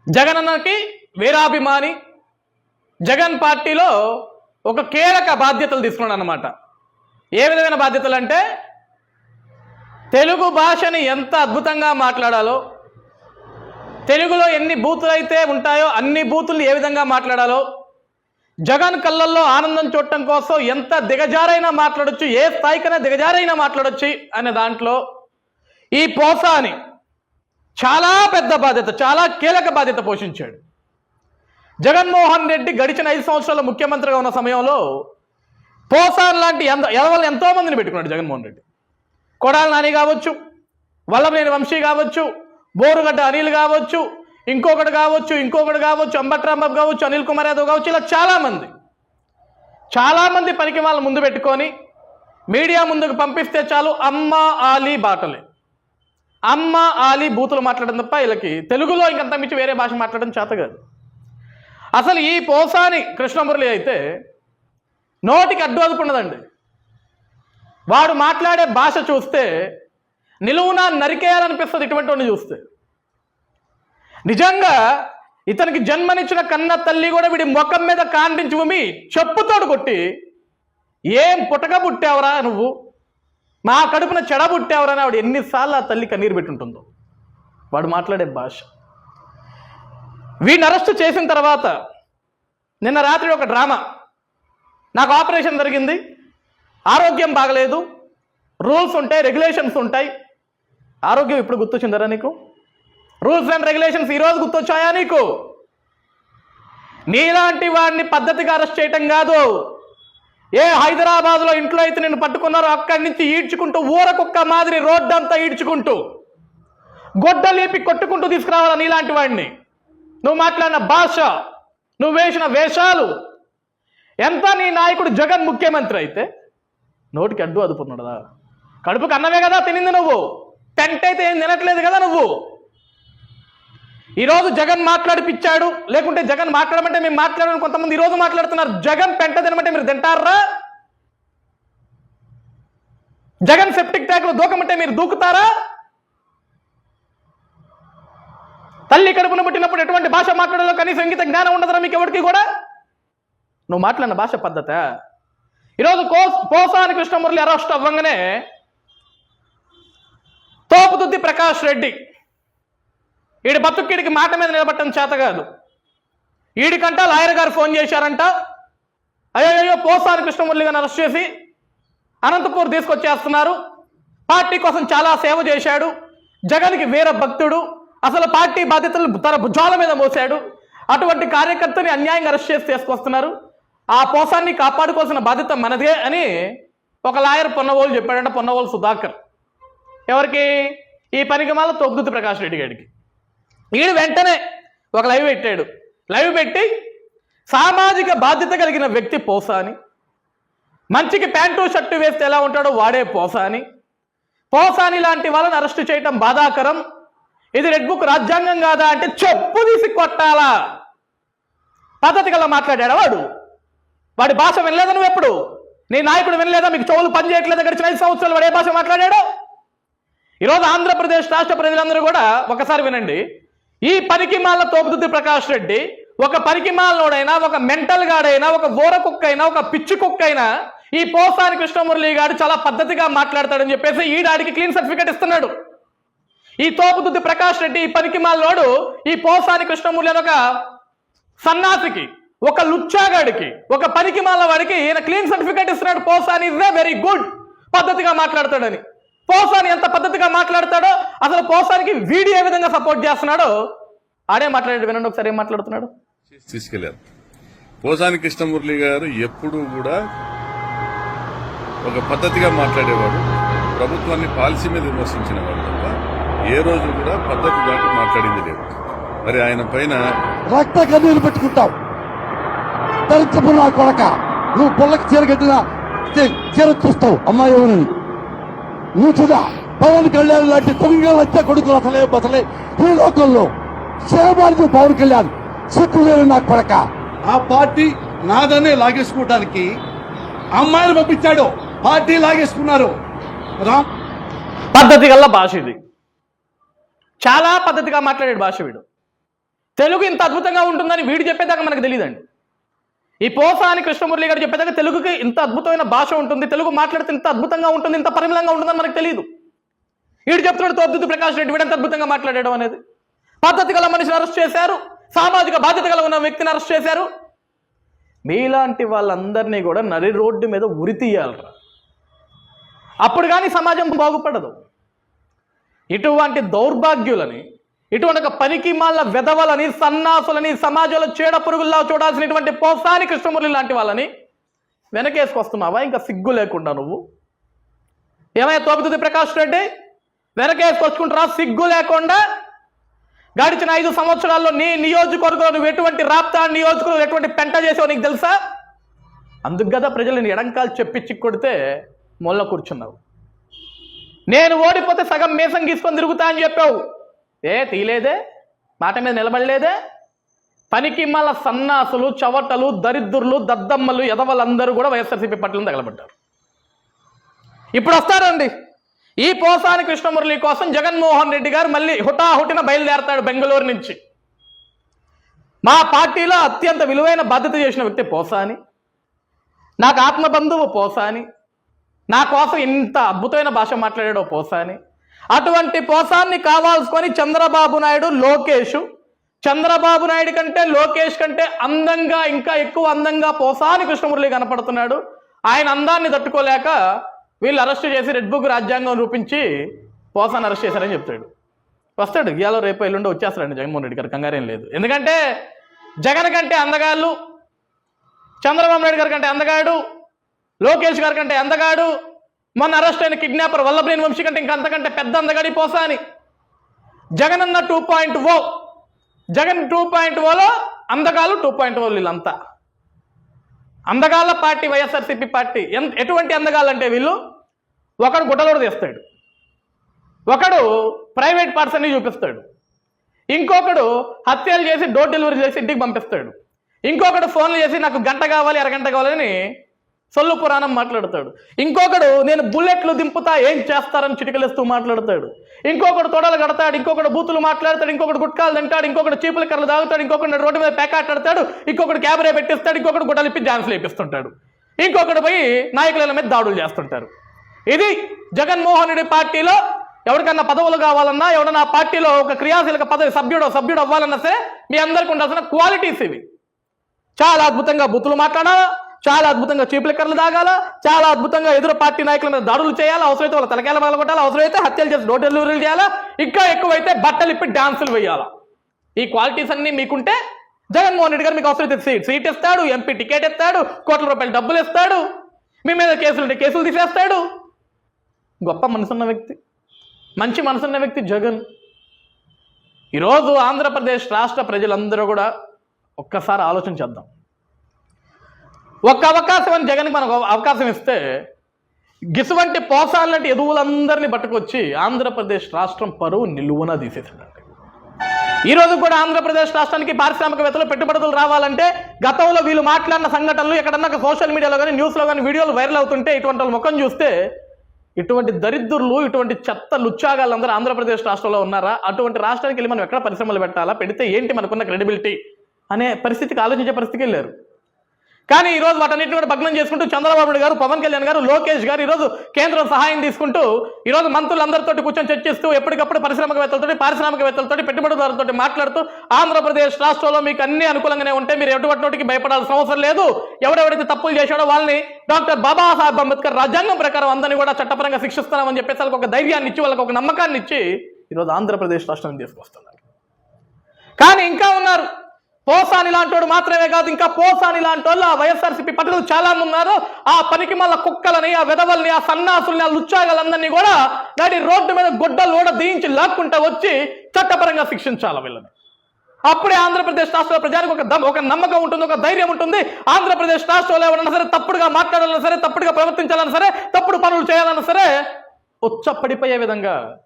జగన్ అన్నకి వీరాభిమాని, జగన్ పార్టీలో ఒక కీలక బాధ్యతలు తీసుకున్నాడు అన్నమాట. ఏ విధమైన బాధ్యతలు అంటే తెలుగు భాషని ఎంత అద్భుతంగా మాట్లాడాలో, తెలుగులో ఎన్ని బూతులు అయితే ఉంటాయో అన్ని బూతుల్ని ఏ విధంగా మాట్లాడాలో, జగన్ కళ్ళల్లో ఆనందం చూడటం కోసం ఎంత దిగజారైనా మాట్లాడొచ్చు, ఏ స్థాయికైనా దిగజారైనా మాట్లాడొచ్చు అనే దాంట్లో ఈ పోసాని చాలా పెద్ద బాధ్యత, చాలా కీలక బాధ్యత పోషించాడు. జగన్మోహన్ రెడ్డి గడిచిన 5 సంవత్సరాల ముఖ్యమంత్రిగా ఉన్న సమయంలో పోసాన్ లాంటి ఎవరు ఎంతో మందిని పెట్టుకున్నాడు జగన్మోహన్ రెడ్డి. కొడాలి నాని కావచ్చు, వల్లభనేని వంశీ కావచ్చు, బోరుగడ్డ అనిల్ కావచ్చు, ఇంకొకటి కావచ్చు, అంబటి రాంబాబు కావచ్చు, అనిల్ కుమార్ యాదవ్ కావచ్చు, ఇలా చాలామంది పనికి వాళ్ళ ముందు పెట్టుకొని మీడియా ముందుకు పంపిస్తే చాలు అమ్మ ఆలీ బాటలే, అమ్మ ఆలీ బూతులు మాట్లాడడం తప్ప వీళ్ళకి తెలుగులో ఇంకంత మించి వేరే భాష మాట్లాడడం చేత కాదు. అసలు ఈ పోసాని కృష్ణమురళి అయితే నోటికి అడ్డు అదుపున్నదండి. వాడు మాట్లాడే భాష చూస్తే నిలువున నరికేయాలనిపిస్తుంది ఇటువంటి వాడిని చూస్తే. నిజంగా ఇతనికి జన్మనిచ్చిన కన్న తల్లి కూడా వీడి ముఖం మీద కాండించి ఉమి చెప్పుతోడు కొట్టి, ఏం పుట్టక పుట్టావరా నువ్వు, మా కడుపున చెడబుట్టావరా అని ఆవిడ ఎన్నిసార్లు ఆ తల్లి కన్నీరు పెట్టుంటుందో. వాడు మాట్లాడే భాష. వీడిని అరెస్ట్ చేసిన తర్వాత నిన్న రాత్రి ఒక డ్రామా, నాకు ఆపరేషన్ జరిగింది, ఆరోగ్యం బాగలేదు, రూల్స్ ఉంటాయి, రెగ్యులేషన్స్ ఉంటాయి. ఆరోగ్యం ఇప్పుడు గుర్తొచ్చిందరా నీకు? రూల్స్ అండ్ రెగ్యులేషన్స్ ఈరోజు గుర్తొచ్చాయా నీకు? నీలాంటి వాడిని పద్ధతిగా అరెస్ట్ చేయటం కాదు. ఏ హైదరాబాద్లో ఇంట్లో అయితే నిన్ను పట్టుకున్నారో అక్కడి నుంచి ఈడ్చుకుంటూ ఊరకుక్క మాదిరి రోడ్డంతా ఈడ్చుకుంటూ గొడ్డలేపి కొట్టుకుంటూ తీసుకురావాలా నీలాంటి వాడిని? నువ్వు మాట్లాడిన భాష, నువ్వు వేసిన వేషాలు, ఎంత నీ నాయకుడు జగన్ ముఖ్యమంత్రి అయితే నోటికి అడ్డు అదుపున్నాడా? కడుపుకు అన్నమే కదా తినింది నువ్వు, టెంట్ అయితే ఏం తినట్లేదు కదా నువ్వు. ఈరోజు జగన్ మాట్లాడిపిచ్చాడు, లేకుంటే జగన్ మాట్లాడమంటే మేము మాట్లాడమని కొంతమంది ఈరోజు మాట్లాడుతున్నారు. జగన్ పెంట తినమంటే మీరు తింటారా? జగన్ సెప్టిక్ ట్యాంకులు దూకమంటే మీరు దూకుతారా? తల్లి కడుపున పుట్టినప్పుడు ఎటువంటి భాష మాట్లాడాలో కనీసం ఇంగిత జ్ఞానం ఉండదురా మీకు ఎవరికి కూడా? నువ్వు మాట్లాడిన భాష పద్ధత. ఈరోజు పోసాని కృష్ణమురళి అరెస్ట్ అవ్వంగానే తోపుదుద్ది ప్రకాష్ రెడ్డి ఈడి బతుక్కిడికి మాట మీద నిలబట్టడం చేత కాదు. ఈడికంట లాయర్ గారు ఫోన్ చేశారంట, అయ్యో పోసాని కృష్ణమురళి గారిని అరెస్ట్ చేసి అనంతపూర్ తీసుకొచ్చేస్తున్నారు, పార్టీ కోసం చాలా సేవ చేశాడు, జగన్కి వీర భక్తుడు, అసలు పార్టీ బాధ్యతలు తన భుజాల మీద మోసాడు, అటువంటి కార్యకర్తని అన్యాయంగా అరెస్ట్ చేసి తీసుకొస్తున్నారు, ఆ పోసాన్ని కాపాడుకోవాల్సిన బాధ్యత మనదే అని ఒక లాయర్ పొన్నవోలు చెప్పాడంట. పొన్నవోలు సుధాకర్ ఎవరికి? ఈ పనికి మాల తోపుదుద్ది ప్రకాష్ రెడ్డి గారికి. వీడు వెంటనే ఒక లైవ్ పెట్టాడు. లైవ్ పెట్టి సామాజిక బాధ్యత కలిగిన వ్యక్తి పోసాని, మంచికి ప్యాంటు షర్టు వేస్తే ఎలా ఉంటాడో వాడే పోసాని, పోసాని లాంటి వాళ్ళని అరెస్ట్ చేయటం బాధాకరం, ఇది రెడ్ బుక్ రాజ్యాంగం కాదా అంటే చెప్పు తీసి కొట్టాలా పద్ధతి గల మాట్లాడాడా వాడు? వాడి భాష వినలేదా నువ్వు ఎప్పుడు? నీ నాయకుడు వినలేదా? మీకు చెవులు పని చేయట్లేదా? గడిచిన 5 సంవత్సరాలు వాడు ఏ భాష మాట్లాడాడో? ఈరోజు ఆంధ్రప్రదేశ్ రాష్ట్ర ప్రజలందరూ కూడా ఒకసారి వినండి. ఈ పనికిమాల తోపుదుద్ది ప్రకాష్ రెడ్డి ఒక పనికిమాలనోడైనా, ఒక మెంటల్ గాడైనా, ఒక ఊర కుక్కైనా, ఒక పిచ్చి కుక్కైనా ఈ పోసాని కృష్ణమురళి గారు చాలా పద్ధతిగా మాట్లాడతాడని చెప్పేసి ఈడాడికి క్లీన్ సర్టిఫికేట్ ఇస్తున్నాడు. ఈ తోపుదుద్ది ప్రకాష్ రెడ్డి ఈ పనికిమాలనోడు ఈ పోసాని కృష్ణమురళి అని ఒక సన్నాసికి, ఒక లుచ్చాగాడికి, ఒక పనికిమాల వాడికి ఈయన క్లీన్ సర్టిఫికేట్ ఇస్తున్నాడు. పోసాని ఇస్ వెరీ గుడ్, పద్ధతిగా మాట్లాడతాడని. పోసాని ఎంత పద్ధతిగా మాట్లాడతాడో, అసలు పోసానికి వీడి ఏ విధంగా సపోర్ట్ చేస్తున్నాడో ఆడే మాట్లాడాడు. వినండి ఒకసారి ఏం మాట్లాడుతున్నాడు. తీసుకెళ్లారు. పోసాని కృష్ణమురళి గారు ఎప్పుడూ కూడా ఒక పద్ధతిగా మాట్లాడేవాడు, ప్రభుత్వాన్ని పాలసీ మీద విమర్శించిన వాడు తప్ప ఏ రోజు కూడా పద్ధతి దాటి మాట్లాడింది లేదు. మరి ఆయన పైన రక్త కన్నీరు పెట్టుకుంటావు. దరిద్రపు నా కొడక, నువ్వు పొల్లకి చీరగట్టిన చీర చూస్తావు అమ్మాయి ఎవరని నువ్వు చూడా. పవన్ కళ్యాణ్ లాంటి తొంగ వచ్చే కొడుకులు అసలే ఈ లోకంలో చేరబారు. పవన్ కళ్యాణ్ సిక్కు లేరు నా కొడక. ఆ పార్టీ నాదనే లాగేసుకోవడానికి అమ్మాయిలు పంపించాడు, పార్టీ లాగేసుకున్నారు. పద్ధతి గల్ల భాష ఇది. చాలా పద్ధతిగా మాట్లాడాడు భాష వీడు. తెలుగు ఇంత అద్భుతంగా ఉంటుందని వీడు చెప్పేదాకా మనకు తెలియదండి. ఈ పోసాని కృష్ణమురళి గారు చెప్పేదాకా తెలుగుకి ఇంత అద్భుతమైన భాష ఉంటుంది, తెలుగు మాట్లాడితే ఇంత అద్భుతంగా ఉంటుంది, ఇంత పరిమళంగా ఉంటుందని మనకు తెలియదు. వీడు చెప్తున్నాడు తోపుదుద్ది ప్రకాష్ రెడ్డి వీడంత అద్భుతంగా మాట్లాడడం అనేది. పద్ధతి గల మనిషిని అరెస్ట్ చేశారు, సామాజిక బాధ్యత గల ఉన్న వ్యక్తిని అరెస్ట్ చేశారు. మీలాంటి వాళ్ళందరినీ కూడా నరి రోడ్డు మీద ఉరి తీయాలరా, అప్పుడు కానీ సమాజం బాగుపడదు. ఇటువంటి దౌర్భాగ్యులని, ఇటువంటి ఒక పనికి మాల వెధవలని, సన్నాసులని, సమాజంలో చీడ పురుగుల్లా చూడాల్సినటువంటి పోసాని కృష్ణమురళి లాంటి వాళ్ళని వెనకేసుకొస్తున్నావా? ఇంకా సిగ్గు లేకుండా నువ్వు ఏమైనా తోపుతుంది ప్రకాష్ రెడ్డి వెనకేసుకొచ్చుకుంటారా సిగ్గు లేకుండా? గడిచిన 5 సంవత్సరాల్లో నీ నియోజకవర్గంలో నువ్వు ఎటువంటి రాప్తా నియోజకవర్గం ఎటువంటి పెంట చేసావు నీకు తెలుసా? అందుకు కదా ప్రజలు ఎడంకాలు చెప్పించి కొడితే మొల్ల కూర్చున్నావు. నేను ఓడిపోతే సగం మీసం గీసుకొని తిరుగుతా అని చెప్పావు, తీలేదే, మాట మీద నిలబడలేదే. పనికి మళ్ళా సన్నాసులు, చవటలు, దరిద్రులు, దద్దమ్మలు, ఎదవలందరూ కూడా వైఎస్ఆర్సీపీ పార్టీలను తగలబడ్డారు. ఇప్పుడు వస్తారండి ఈ పోసాని కృష్ణమురళి కోసం జగన్మోహన్ రెడ్డి గారు మళ్ళీ హుటాహుటిన బయలుదేరతాడు బెంగళూరు నుంచి. మా పార్టీలో అత్యంత విలువైన బాధ్యత చేసిన వ్యక్తి పోసాని, నాకు ఆత్మబంధువు పోసాని, నా కోసం ఇంత అద్భుతమైన భాష మాట్లాడాడో పోసాని. అటువంటి పోసాన్ని కావాల్సుకొని చంద్రబాబు నాయుడు, లోకేష్, చంద్రబాబు నాయుడు కంటే లోకేష్ కంటే అందంగా, ఇంకా ఎక్కువ అందంగా పోసాని కృష్ణమురళి కనపడుతున్నాడు. ఆయన అందాన్ని తట్టుకోలేక వీళ్ళు అరెస్ట్ చేసి రెడ్ బుక్ రాజ్యాంగం రూపించి పోసాన్ని అరెస్ట్ చేశారని చెప్తాడు. వస్తాడు ఇవాళ రేపు ఎల్లుండి వచ్చేస్తాడండి జగన్మోహన్ రెడ్డి గారు, కంగారేం లేదు. ఎందుకంటే జగన్ కంటే అందగాళ్ళు, చంద్రబాబు నాయుడు గారి కంటే అందగాడు, లోకేష్ గారి కంటే అందగాడు, మొన్న అరెస్ట్ అయిన కిడ్నాపర్ వల్లభనేని వంశీ కంటే ఇంకా అంతకంటే పెద్ద అందగాడి పోసాని. జగన్ అన్న 2.0, జగన్ 2.0లో అందగాళ్ళు 2.0 వీళ్ళంతా అందగాళ్ళ పార్టీ వైఎస్ఆర్సీపీ పార్టీ. ఎటువంటి అందగాళ్ళు అంటే వీళ్ళు, ఒకడు గుడ్డలోడు తీస్తాడు, ఒకడు ప్రైవేట్ పర్సన్ని చూపిస్తాడు, ఇంకొకడు హత్యలు చేసి డోర్ డెలివరీ చేసి ఇంటికి పంపిస్తాడు, ఇంకొకడు ఫోన్లు చేసి నాకు గంట కావాలి అరగంట కావాలని సొల్లు పురాణం మాట్లాడతాడు, ఇంకొకడు నేను బుల్లెట్లు దింపుతా ఏం చేస్తారని చిటికలేస్తూ మాట్లాడతాడు, ఇంకొకడు తొడలు కడతాడు, ఇంకొకడు బూతులు మాట్లాడతాడు, ఇంకొకడు గుట్కాలు తింటాడు, ఇంకొకడు చీపుల కర్రలు తాగుతాడు, ఇంకొకటి రోడ్డు మీద పేకాటాడతాడు, ఇంకొకటి క్యాబరే పెట్టిస్తాడు, ఇంకొకటి గుడ్డలు ఇప్పి డాన్సులు వేపిస్తుంటాడు, ఇంకొకటి పోయి నాయకుల మీద దాడులు చేస్తుంటారు. ఇది జగన్మోహన్ రెడ్డి పార్టీలో ఎవరికన్నా పదవులు కావాలన్నా, ఎవడన్నా ఆ పార్టీలో ఒక క్రియాశీలక పదవి సభ్యుడు అవ్వాలన్నా సరే మీ అందరికీ ఉండాల్సిన క్వాలిటీస్ ఇవి. చాలా అద్భుతంగా బూతులు మాట్లాడాలా, చాలా అద్భుతంగా చీపుల కర్రలు తాగాల, చాలా అద్భుతంగా ఎదురు పార్టీ నాయకుల మీద దాడులు చేయాలా, అవసరమైతే వాళ్ళ తలకాయలు పగలగొట్టాలి, అవసరమైతే హత్యలు చేసి డోర్ డెలివరీలు చేయాలా, ఇంకా ఎక్కువైతే బట్టలు ఇప్పి డాన్సులు వేయాలా. ఈ క్వాలిటీస్ అన్ని మీకుంటే జగన్మోహన్ రెడ్డి గారు మీకు అవసరమైతే సీట్ ఇస్తాడు, ఎంపీ టికెట్ ఇస్తాడు, కోట్ల రూపాయలు డబ్బులు ఇస్తాడు, మీ మీద కేసులు కేసులు తీసేస్తాడు. గొప్ప మనసున్న వ్యక్తి, మంచి మనసున్న వ్యక్తి జగన్. ఈరోజు ఆంధ్రప్రదేశ్ రాష్ట్ర ప్రజలందరూ కూడా ఒక్కసారి ఆలోచన చేద్దాం. ఒక్క అవకాశం అని జగన్కి మనకు అవకాశం ఇస్తే గిసువంటి పోసాలంటే ఎదువులందరినీ పట్టుకొచ్చి ఆంధ్రప్రదేశ్ రాష్ట్రం పరువు నిలువున తీసేసాడండి. ఈరోజు కూడా ఆంధ్రప్రదేశ్ రాష్ట్రానికి పారిశ్రామికవేత్తలు, పెట్టుబడులు రావాలంటే గతంలో వీళ్ళు మాట్లాడిన సంఘటనలు ఎక్కడన్నా సోషల్ మీడియాలో కానీ న్యూస్లో కానీ వీడియోలు వైరల్ అవుతుంటే ఇటువంటి వాళ్ళ ముఖం చూస్తే ఇటువంటి దరిద్రులు, ఇటువంటి చెత్త లుచ్చాగాళ్ళందరూ ఆంధ్రప్రదేశ్ రాష్ట్రంలో ఉన్నారా? అటువంటి రాష్ట్రానికి వెళ్ళి మనం ఎక్కడ పరిశ్రమలు పెట్టాలా, పెడితే ఏంటి మనకున్న క్రెడిబిలిటీ అనే పరిస్థితికి ఆలోచించే పరిస్థితికి వెళ్ళారు. కానీ ఈరోజు వాటన్నిటిని కూడా భగ్నం చేసుకుంటూ చంద్రబాబు నాయుడు గారు, పవన్ కళ్యాణ్ గారు, లోకేష్ గారు ఈరోజు కేంద్రం సహాయం తీసుకుంటూ ఈరోజు మంత్రులందరితో కూర్చొని చర్చిస్తూ ఎప్పటికప్పుడు పారిశ్రామికవేత్తలతో పెట్టుబడిదారులతో మాట్లాడుతూ ఆంధ్రప్రదేశ్ రాష్ట్రంలో మీకు అన్ని అనుకూలంగానే ఉంటే మీరు ఎటువంటి భయపడాల్సిన అవసరం లేదు, ఎవరెవరైతే తప్పులు చేశాడో వాళ్ళని డాక్టర్ బాబాసాహెబ్ అంబేద్కర్ రాజ్యాంగం ప్రకారం అందరినీ కూడా చట్టపరంగా శిక్షిస్తున్నామని చెప్పేసి వాళ్ళకి ఒక ధైర్యాన్ని ఇచ్చి, వాళ్ళకి ఒక నమ్మకాన్ని ఇచ్చి ఈరోజు ఆంధ్రప్రదేశ్ రాష్ట్రాన్ని తీసుకొస్తున్నారు. కానీ ఇంకా ఉన్నారు. పోసాని లాంటి వాడు మాత్రమే కాదు, ఇంకా పోసాని లాంటి వాళ్ళు ఆ వైఎస్ఆర్సీపీ పట్టుదల చాలా మంది ఉన్నారు. ఆ పనికి మళ్ళా కుక్కలని, ఆ వెధవల్ని, ఆ సన్నాసుల్ని, ఆ లుచ్చాగలందరినీ కూడా నడి రోడ్డు మీద గుడ్డలు కూడా దించి లాక్కుంటా వచ్చి చట్టపరంగా శిక్షించాలి వీళ్ళని. అప్పుడే ఆంధ్రప్రదేశ్ రాష్ట్ర ప్రజానికి ఒక నమ్మకం ఉంటుంది, ఒక ధైర్యం ఉంటుంది. ఆంధ్రప్రదేశ్ రాష్ట్రంలో ఎవరన్నా సరే తప్పుడుగా మాట్లాడాలన్నా సరే, తప్పుడుగా ప్రవర్తించాలన్నా సరే, తప్పుడు పనులు చేయాలన్నా సరే ఉచ్చ పడిపోయే విధంగా